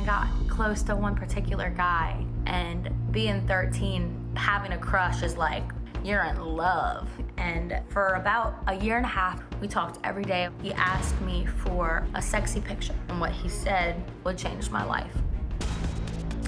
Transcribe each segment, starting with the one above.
got close to one particular guy, and being 13, having a crush is like, you're in love. And for about a year and a half, we talked every day. He asked me for a sexy picture, and what he said would change my life.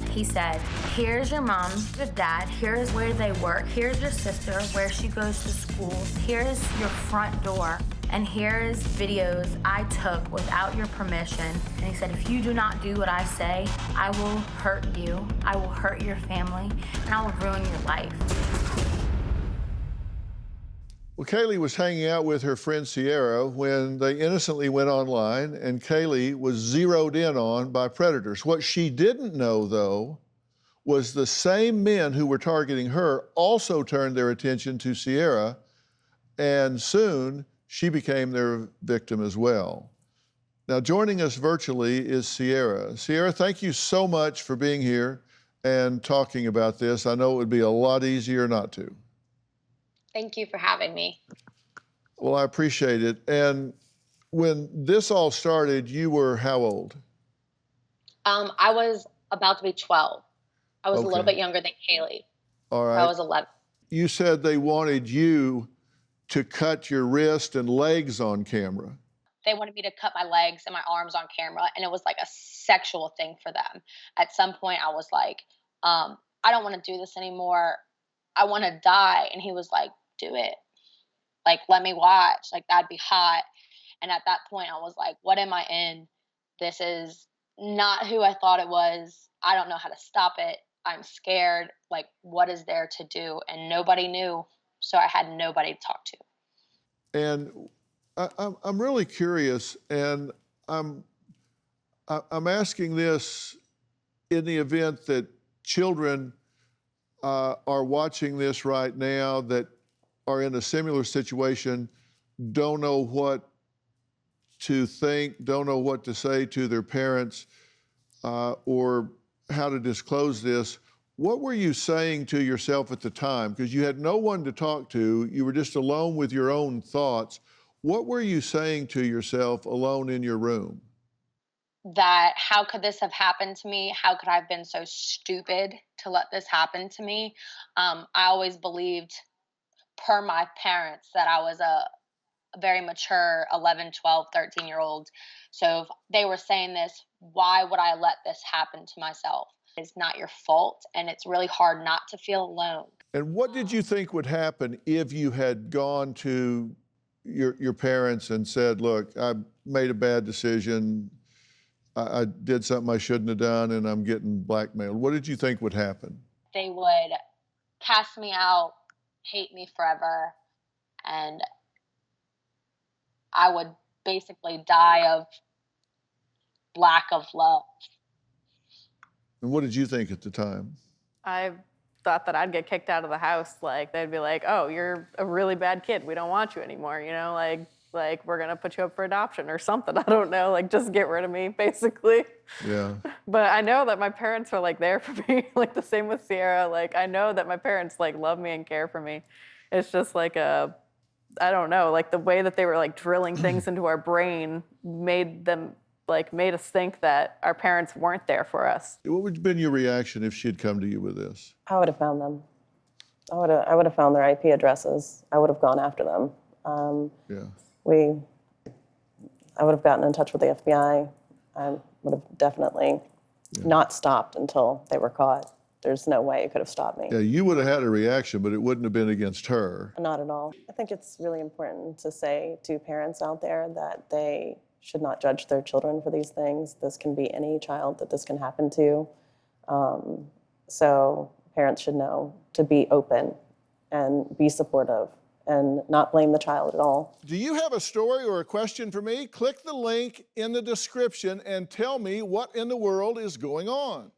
He said, here's your mom, your dad, here's where they work, here's your sister, where she goes to school, here's your front door, and here's videos I took without your permission. And he said, if you do not do what I say, I will hurt you, I will hurt your family, and I will ruin your life. Well, Kaylee was hanging out with her friend Sierra when they innocently went online, and Kaylee was zeroed in on by predators. What she didn't know, though, was the same men who were targeting her also turned their attention to Sierra, and soon she became their victim as well. Now, joining us virtually is Sierra. Sierra, thank you so much for being here and talking about this. I know it would be a lot easier not to. Thank you for having me. Well, I appreciate it. And when this all started, you were how old? I was about to be 12. I was a little bit younger than Kaylee. All right. I was 11. You said they wanted you to cut your wrist and legs on camera. They wanted me to cut my legs and my arms on camera, and it was like a sexual thing for them. At some point, I was like, I don't want to do this anymore. I want to die. And he was like, do it. Like, let me watch. Like, that'd be hot. And at that point, I was like, what am I in? This is not who I thought it was. I don't know how to stop it. I'm scared. Like, what is there to do? And nobody knew. So I had nobody to talk to. And I'm really curious, and I'm asking this in the event that children are watching this right now that are in a similar situation, don't know what to think, don't know what to say to their parents, or how to disclose this. What were you saying to yourself at the time? Because you had no one to talk to, you were just alone with your own thoughts. What were you saying to yourself alone in your room? That how could this have happened to me? How could I have been so stupid to let this happen to me? I always believed, per my parents, that I was a very mature 11, 12, 13-year-old. So if they were saying this, why would I let this happen to myself? It's not your fault, and it's really hard not to feel alone. And what did you think would happen if you had gone to your parents and said, look, I made a bad decision, I did something I shouldn't have done, and I'm getting blackmailed? What did you think would happen? They would cast me out, hate me forever, and I would basically die of lack of love. And what did you think at the time? I thought that I'd get kicked out of the house. Like, they'd be like, oh, you're a really bad kid. We don't want you anymore, you know? Like we're gonna put you up for adoption or something. I don't know, like just get rid of me, basically. Yeah. But I know that my parents were like there for me, like the same with Sierra. Like I know that my parents like love me and care for me. It's just like I don't know, like the way that they were like drilling things into our brain made us think that our parents weren't there for us. What would have been your reaction if she'd come to you with this? I would have found them. I would have found their IP addresses. I would have gone after them. I would have gotten in touch with the FBI. I would have definitely not stopped until they were caught. There's no way it could have stopped me. Yeah, you would have had a reaction, but it wouldn't have been against her. Not at all. I think it's really important to say to parents out there that they should not judge their children for these things. This can be any child that this can happen to. So parents should know to be open and be supportive and not blame the child at all. Do you have a story or a question for me? Click the link in the description and tell me what in the world is going on.